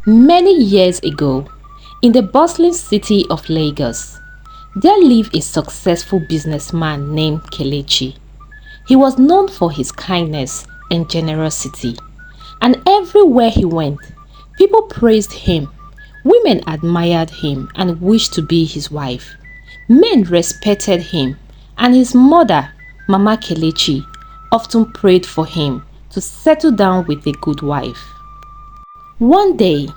Many years ago, in the bustling city of Lagos, there lived a successful businessman named Kelechi. He was known for his kindness and generosity, and everywhere he went, people praised him. Women admired him and wished to be his wife. Men respected him, and his mother, Mama Kelechi, often prayed for him to settle down with a good wife. One day,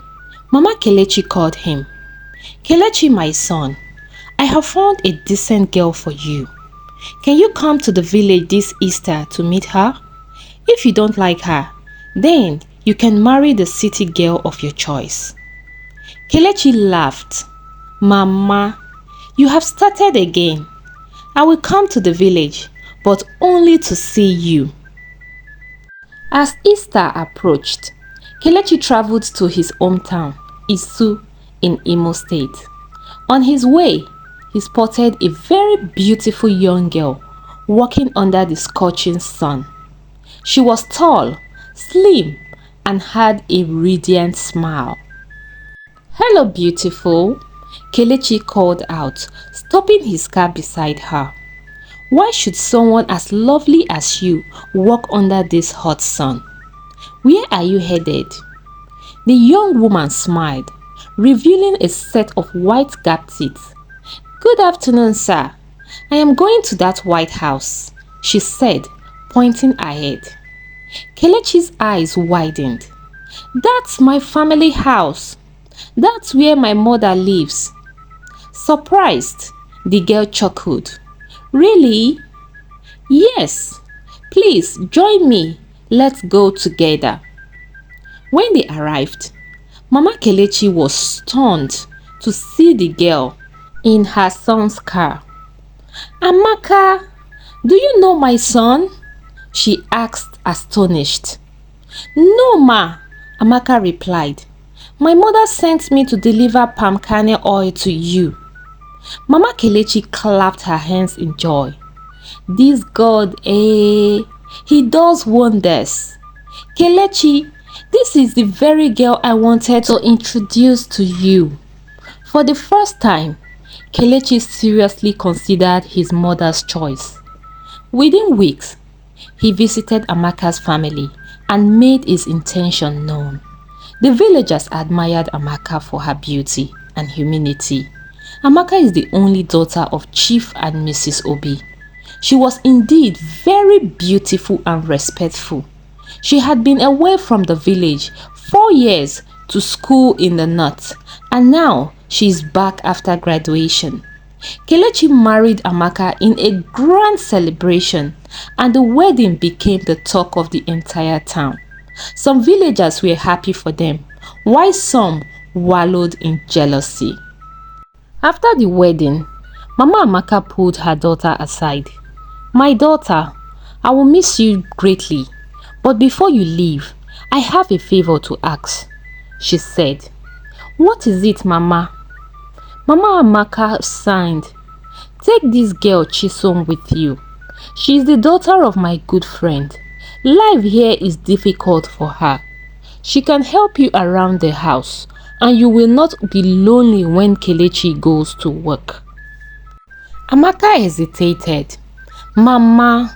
Mama Kelechi called him. "Kelechi, my son, I have found a decent girl for you. Can you come to the village this Easter to meet her? If you don't like her, then you can marry the city girl of your choice." Kelechi laughed. "Mama, you have started again. I will come to the village, but only to see you." As Easter approached, Kelechi traveled to his hometown, Isu, in Imo State. On his way, he spotted a very beautiful young girl walking under the scorching sun. She was tall, slim, and had a radiant smile. "Hello, beautiful," Kelechi called out, stopping his car beside her. "Why should someone as lovely as you walk under this hot sun? Where are you headed?" The young woman smiled, revealing a set of white gap teeth. "Good afternoon, sir. I am going to that White House," she said, pointing ahead. Kelechi's eyes widened. "That's my family house. That's where my mother lives." Surprised, the girl chuckled. "Really?" "Yes. Please join me. Let's go together." When they arrived, Mama Kelechi was stunned to see the girl in her son's car. "Amaka, do you know my son?" she asked, astonished. "No, ma," Amaka replied. "My mother sent me to deliver palm kernel oil to you." Mama Kelechi clapped her hands in joy. "This God, he does wonders. Kelechi, this is the very girl I wanted to introduce to you." For the first time, Kelechi seriously considered his mother's choice. Within weeks, he visited Amaka's family and made his intention known. The villagers admired Amaka for her beauty and humility. Amaka is the only daughter of Chief and Mrs. Obi. She was indeed very beautiful and respectful. She had been away from the village 4 years to school in the north, and now she is back after graduation. Kelechi married Amaka in a grand celebration, and the wedding became the talk of the entire town. Some villagers were happy for them, while some wallowed in jealousy. After the wedding, Mama Amaka pulled her daughter aside. "My daughter, I will miss you greatly, but before you leave, I have a favor to ask," she said. "What is it, Mama?" Mama Amaka sighed. "Take this girl Chisum with you. She is the daughter of my good friend. Life here is difficult for her. She can help you around the house, and you will not be lonely when Kelechi goes to work." Amaka hesitated. "Mama,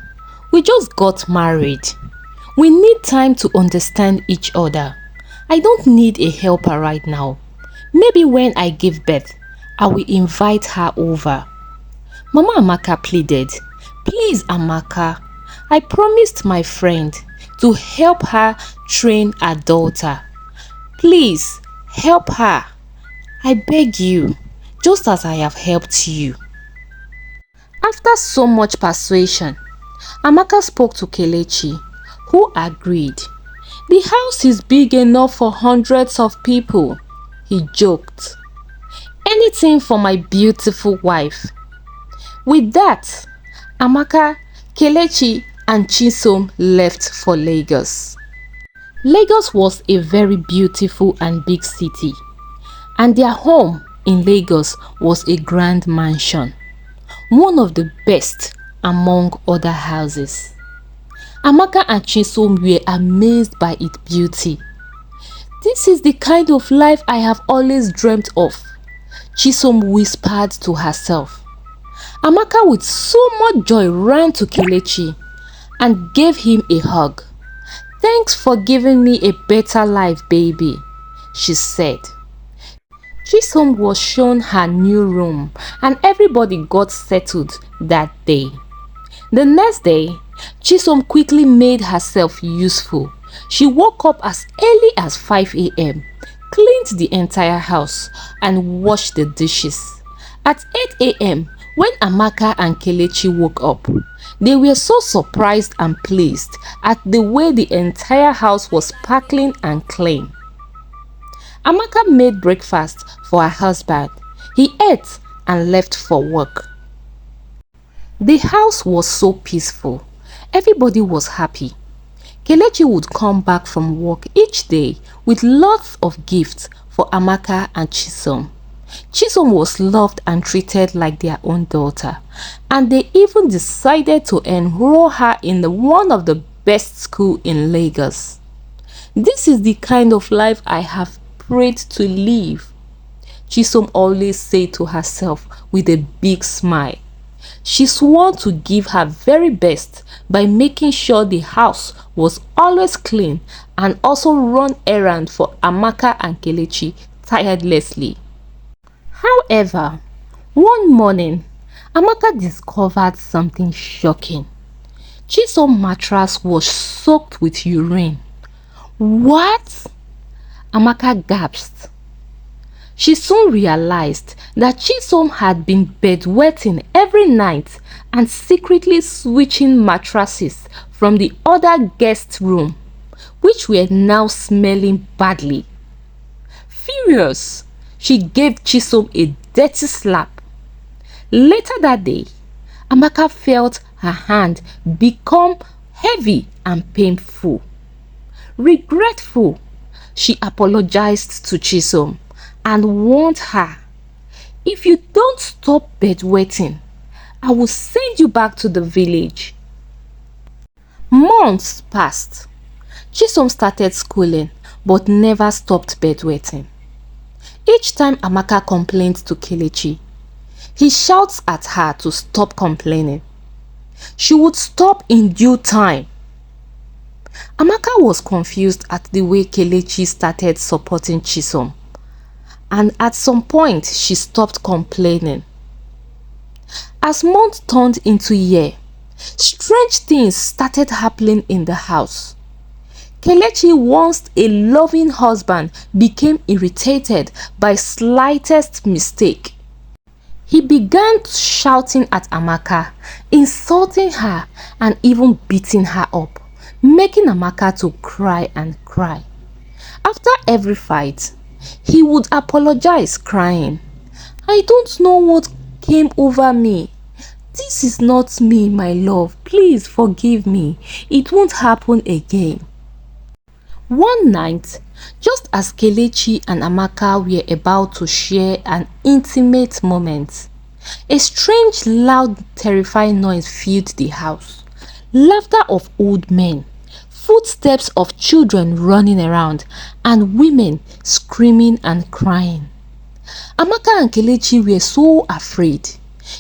we just got married. We need time to understand each other. I don't need a helper right now. Maybe when I give birth, I will invite her over." Mama Amaka pleaded. "Please, Amaka, I promised my friend to help her train her daughter. Please, help her. I beg you, just as I have helped you." After so much persuasion, Amaka spoke to Kelechi, who agreed. "The house is big enough for hundreds of people," he joked. "Anything for my beautiful wife." With that, Amaka, Kelechi, and Chisum left for Lagos. Lagos was a very beautiful and big city, and their home in Lagos was a grand mansion, one of the best among other houses. Amaka and Chisum were amazed by its beauty. This is the kind of life I have always dreamt of, Chisum whispered to herself. Amaka with so much joy ran to Kelechi and gave him a hug. Thanks for giving me a better life, baby, she said. Chisum was shown her new room and everybody got settled that day. The next day, Chisum quickly made herself useful. She woke up as early as 5 a.m., cleaned the entire house, and washed the dishes. At 8 a.m., when Amaka and Kelechi woke up, they were so surprised and pleased at the way the entire house was sparkling and clean. Amaka made breakfast for her husband. He ate and left for work. The house was so peaceful. Everybody was happy. Kelechi would come back from work each day with lots of gifts for Amaka and Chisum. Chisum was loved and treated like their own daughter, and they even decided to enroll her in one of the best schools in Lagos. This is the kind of life I have prayed to live, Chisum always said to herself with a big smile. She swore to give her very best by making sure the house was always clean and also run errands for Amaka and Kelechi tirelessly. However, one morning, Amaka discovered something shocking. Chisum's mattress was soaked with urine. What? Amaka gasped. She soon realized that Chisum had been bedwetting every night and secretly switching mattresses from the other guest room, which were now smelling badly. Furious, she gave Chisum a dirty slap. Later that day, Amaka felt her hand become heavy and painful. Regretful, she apologized to Chisum and warned her, "If you don't stop bedwetting, I will send you back to the village." Months passed. Chisum started schooling but never stopped bedwetting. Each time Amaka complained to Kelechi, he shouts at her to stop complaining. She would stop in due time. Amaka was confused at the way Kelechi started supporting Chisum, and at some point she stopped complaining. As months turned into years, strange things started happening in the house. Kelechi, once a loving husband, became irritated by slightest mistake. He began shouting at Amaka, insulting her and even beating her up, making Amaka to cry and cry. After every fight, he would apologize crying, "I don't know what came over me. This is not me, my love. Please forgive me. It won't happen again." One night, just as Kelechi and Amaka were about to share an intimate moment, a strange, loud, terrifying noise filled the house. Laughter of old men, footsteps of children running around, and women screaming and crying. Amaka and Kelechi were so afraid.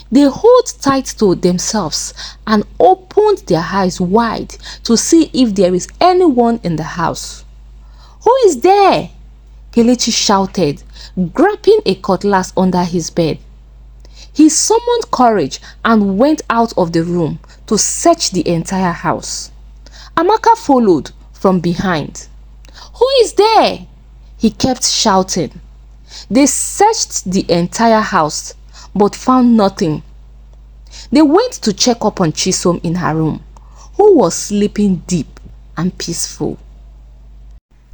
They held tight to themselves and opened their eyes wide to see if there is anyone in the house. "Who is there?" Kelechi shouted, grabbing a cutlass under his bed. He summoned courage and went out of the room to search the entire house. Amaka followed from behind. "Who is there?" he kept shouting. They searched the entire house but found nothing. They went to check up on Chisum in her room, who was sleeping deep and peaceful.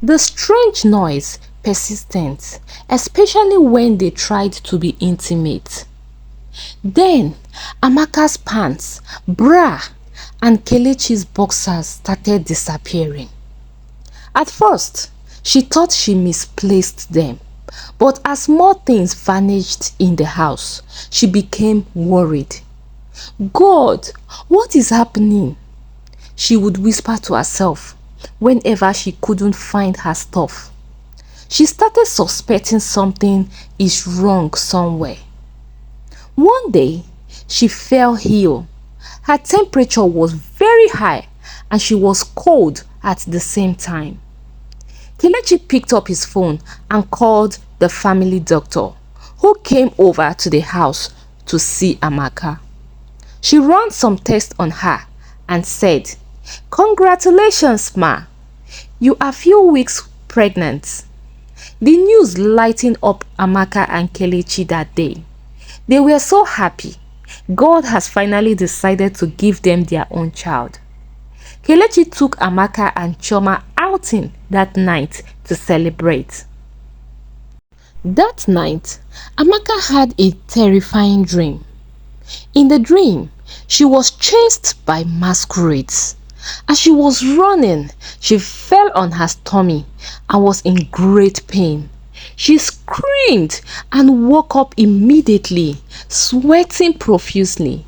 The strange noise persisted, especially when they tried to be intimate. Then Amaka's pants, bra, and Kelechi's boxers started disappearing. At first, she thought she misplaced them, but as more things vanished in the house, she became worried. "God, what is happening?" she would whisper to herself whenever she couldn't find her stuff. She started suspecting something is wrong somewhere. One day, she fell ill. Her temperature was very high and she was cold at the same time. Kelechi picked up his phone and called the family doctor, who came over to the house to see Amaka. She ran some tests on her and said, "Congratulations, ma. You are few weeks pregnant." The news lightened up Amaka and Kelechi that day. They were so happy. God has finally decided to give them their own child. Kelechi took Amaka and Choma outing that night to celebrate. That night, Amaka had a terrifying dream. In the dream, she was chased by masquerades. As she was running, she fell on her stomach and was in great pain. She screamed and woke up immediately, sweating profusely.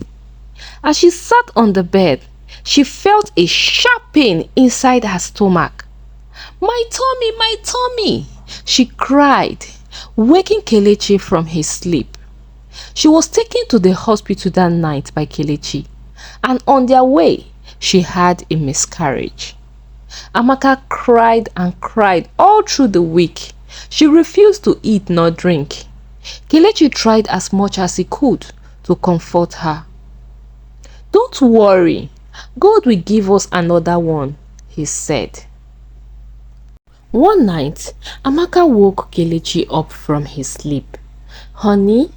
As she sat on the bed, she felt a sharp pain inside her stomach. "My tummy, my tummy!" she cried, waking Kelechi from his sleep. She was taken to the hospital that night by Kelechi, and on their way, she had a miscarriage. Amaka cried and cried all through the week. She refused to eat nor drink. Kelechi tried as much as he could to comfort her. "Don't worry, God will give us another one," he said. One night, Amaka woke Kelechi up from his sleep. "Honey,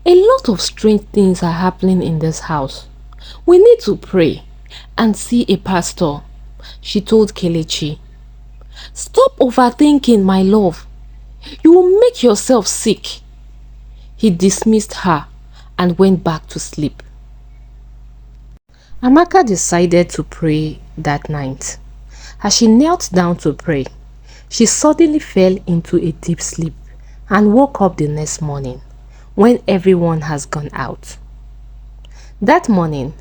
a lot of strange things are happening in this house. We need to pray and see a pastor," she told Kelechi. "Stop overthinking, my love. You will make yourself sick." He dismissed her and went back to sleep. Amaka decided to pray that night. As she knelt down to pray, she suddenly fell into a deep sleep and woke up the next morning when everyone has gone out. That morning,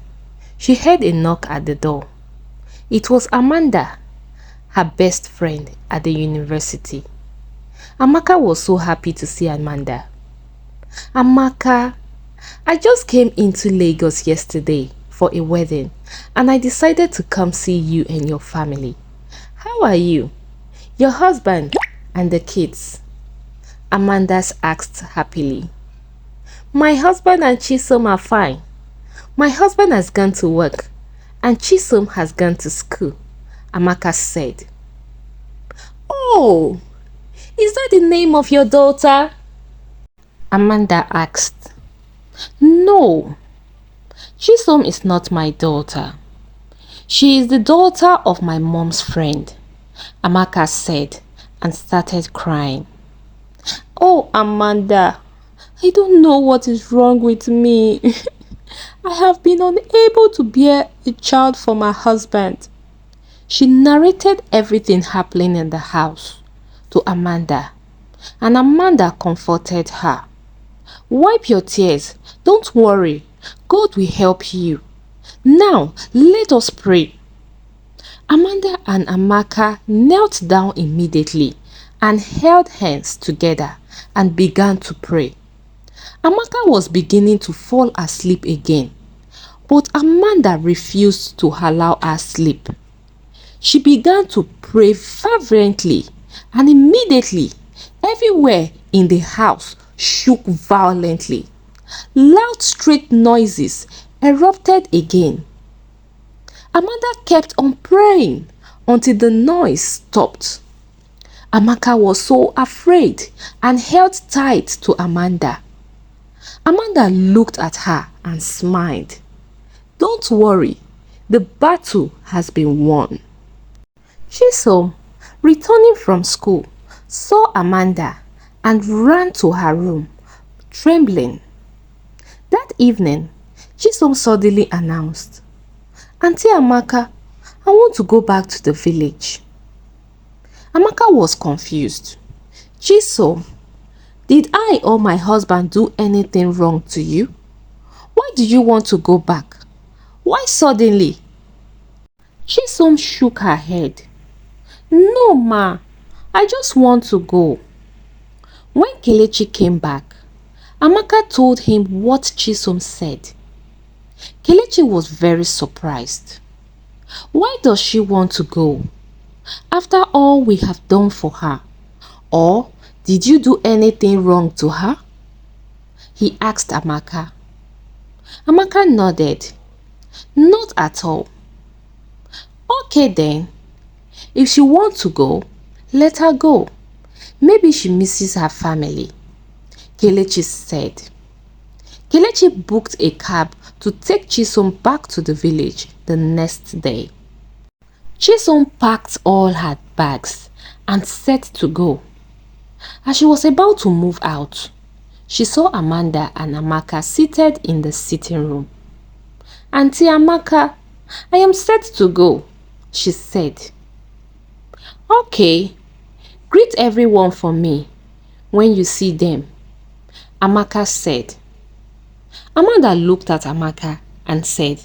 she heard a knock at the door. It was Amanda, her best friend at the university. Amaka was so happy to see Amanda. "Amaka, I just came into Lagos yesterday for a wedding and I decided to come see you and your family. How are you? Your husband and the kids?" Amanda asked happily. "My husband and Chisum are fine. My husband has gone to work and Chisum has gone to school," Amaka said. "Oh, is that the name of your daughter?" Amanda asked. "No, Chisum is not my daughter. She is the daughter of my mom's friend," Amaka said and started crying. "Oh, Amanda, I don't know what is wrong with me. I have been unable to bear a child for my husband." She narrated everything happening in the house to Amanda, and Amanda comforted her. "Wipe your tears. Don't worry. God will help you. Now, let us pray." Amanda and Amaka knelt down immediately and held hands together and began to pray. Amaka was beginning to fall asleep again, but Amanda refused to allow her sleep. She began to pray fervently, and immediately, everywhere in the house shook violently. Loud street noises erupted again. Amanda kept on praying until the noise stopped. Amaka was so afraid and held tight to Amanda. Amanda looked at her and smiled. "Don't worry, the battle has been won." Chisum, returning from school, saw Amanda and ran to her room, trembling. That evening, Chisum suddenly announced, "Auntie Amaka, I want to go back to the village." Amaka was confused. "Chisum, did I or my husband do anything wrong to you? Why do you want to go back? Why suddenly?" Chisum shook her head. "No, ma, I just want to go. When Kelechi came back, Amaka told him what Chisum said. Kelechi was very surprised. Why does she want to go? After all we have done for her. Or did you do anything wrong to her? He asked Amaka. Amaka nodded. Not at all. Okay then. If she wants to go, let her go. Maybe she misses her family, Kelechi said. Kelechi booked a cab to take Chisum back to the village the next day. Chisum packed all her bags and set to go. As she was about to move out, she saw Amanda and Amaka seated in the sitting room. Auntie Amaka, I am set to go, she said. Okay, greet everyone for me when you see them, Amaka said. Amanda looked at Amaka and said,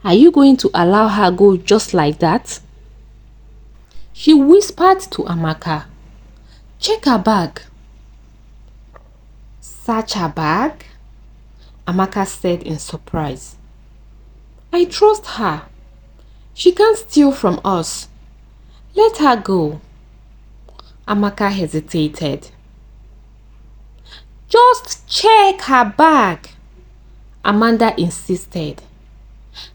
Are you going to allow her go just like that? She whispered to Amaka, Check her bag. Search her bag? Amaka said in surprise. I trust her. She can't steal from us. Let her go. Amaka hesitated. Just check her bag, Amanda insisted,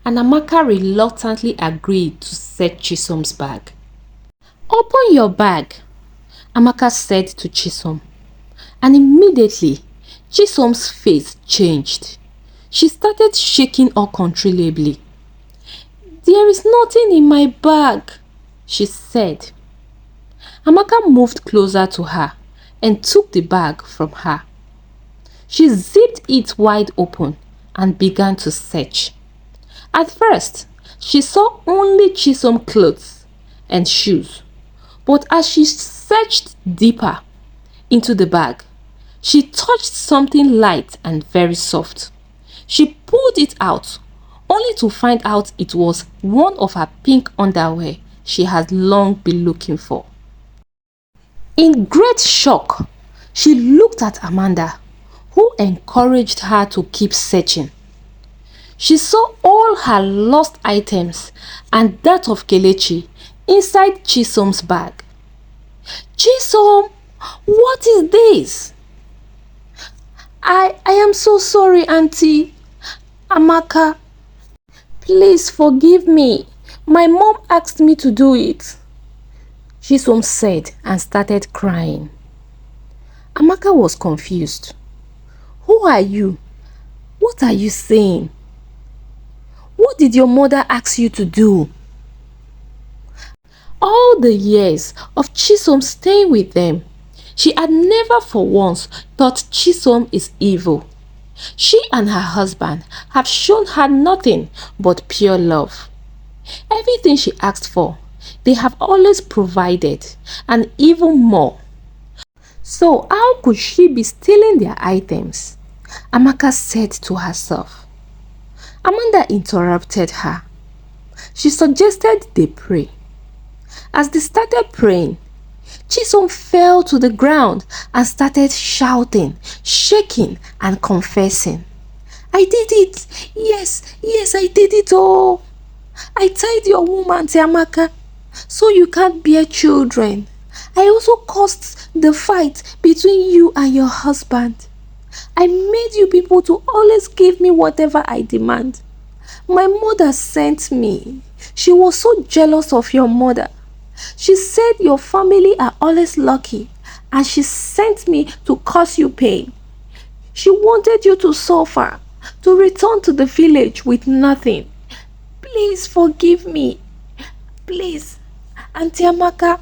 and Amaka reluctantly agreed to search Chisum's bag. Open your bag, Amaka said to Chisum, and immediately Chisum's face changed. She started shaking uncontrollably. There is nothing in my bag, she said. Amaka moved closer to her and took the bag from her. She zipped it wide open and began to search. At first, she saw only Chisum clothes and shoes, but as she searched deeper into the bag, she touched something light and very soft. She pulled it out, only to find out it was one of her pink underwear she had long been looking for. In great shock, she looked at Amanda, who encouraged her to keep searching. She saw all her lost items and that of Kelechi inside Chisum's bag. Chisum, what is this? I am so sorry, Auntie Amaka. Please forgive me. My mom asked me to do it, Chisum said and started crying. Amaka was confused. Who are you? What are you saying? What did your mother ask you to do? All the years of Chisum staying with them, she had never for once thought Chisum is evil. She and her husband have shown her nothing but pure love. Everything she asked for, they have always provided, and even more. So how could she be stealing their items? Amaka said to herself. Amanda interrupted her. She suggested they pray. As they started praying, Chisum fell to the ground and started shouting, shaking and confessing. I did it! Yes, I did it all! I tied your womb, Auntie Amaka, so you can't bear children. I also caused the fight between you and your husband. I made you people to always give me whatever I demand. My mother sent me. She was so jealous of your mother. She said your family are always lucky, and she sent me to cause you pain. She wanted you to suffer, to return to the village with nothing. Please forgive me. Please, Auntie Amaka.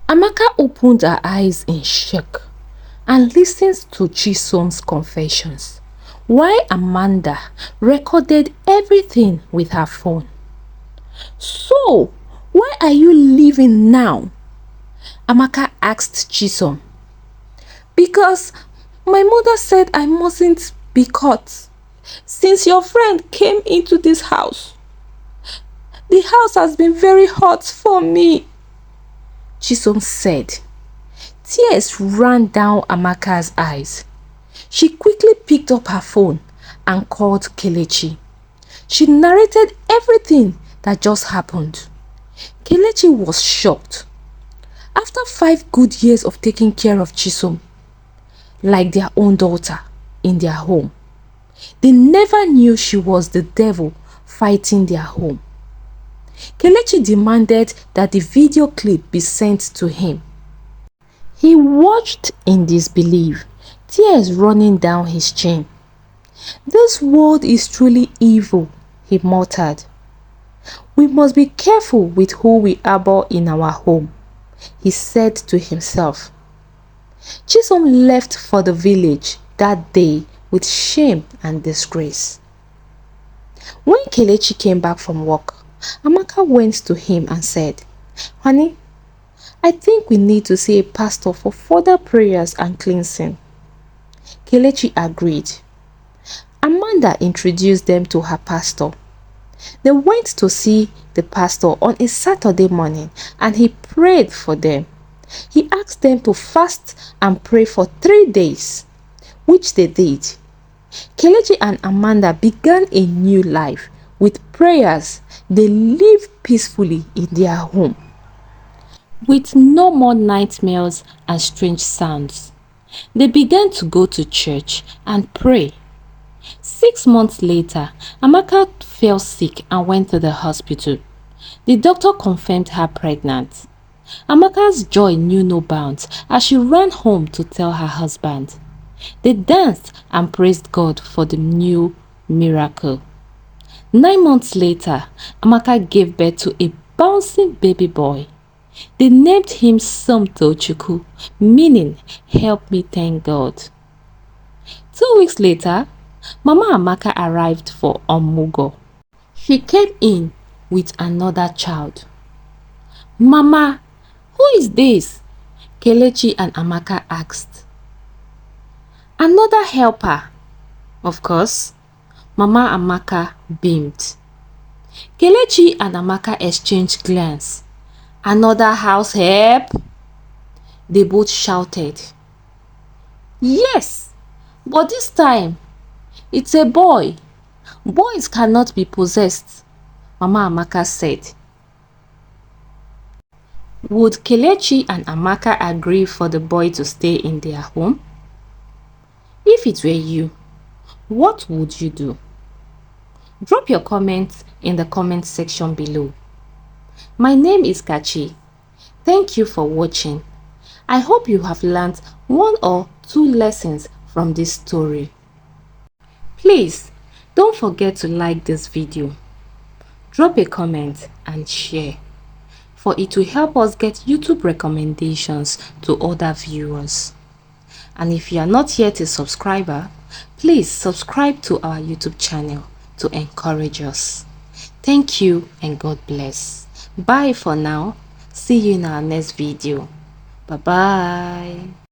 Amaka opened her eyes in shock and listened to Chisum's confessions, while Amanda recorded everything with her phone. So, why are you leaving now? Amaka asked Chisum. Because my mother said I mustn't be caught. Since your friend came into this house, the house has been very hot for me, Chisum said. Tears ran down Amaka's eyes. She quickly picked up her phone and called Kelechi. She narrated everything that just happened. Kelechi was shocked. After 5 good years of taking care of Chisum, like their own daughter, in their home, they never knew she was the devil fighting their home. Kelechi demanded that the video clip be sent to him. He watched in disbelief, tears running down his chin. "This world is truly evil," he muttered. "We must be careful with who we harbor in our home," he said to himself. Chisum left for the village that day with shame and disgrace. When Kelechi came back from work, Amaka went to him and said, "Honey, I think we need to see a pastor for further prayers and cleansing." Kelechi agreed. Amanda introduced them to her pastor. They went to see the pastor on a Saturday morning and he prayed for them. He asked them to fast and pray for 3 days, which they did. Kelechi and Amanda began a new life. With prayers, they lived peacefully in their home, with no more nightmares and strange sounds. They began to go to church and pray. 6 months later, Amaka fell sick and went to the hospital. The doctor confirmed her pregnant. Amaka's joy knew no bounds as she ran home to tell her husband. They danced and praised God for the new miracle. 9 months later, Amaka gave birth to a bouncing baby boy. They named him Somtochukwu, meaning "help me thank God." 2 weeks later, Mama Amaka arrived for Omugo. She came in with another child. "Mama, who is this?" Kelechi and Amaka asked. "Another helper, of course." Mama Amaka beamed. Kelechi and Amaka exchanged glances. "Another house help?" They both shouted. "Yes, but this time it's a boy. Boys cannot be possessed," Mama Amaka said. Would Kelechi and Amaka agree for the boy to stay in their home? If it were you, what would you do? Drop your comments in the comment section below. My name is Kachi. Thank you for watching. I hope you have learned 1 or 2 lessons from this story. Please don't forget to like this video, drop a comment and share, for it will help us get YouTube recommendations to other viewers. And if you are not yet a subscriber, please subscribe to our YouTube channel to encourage us. Thank you and God bless. Bye for now. See you in our next video. Bye bye.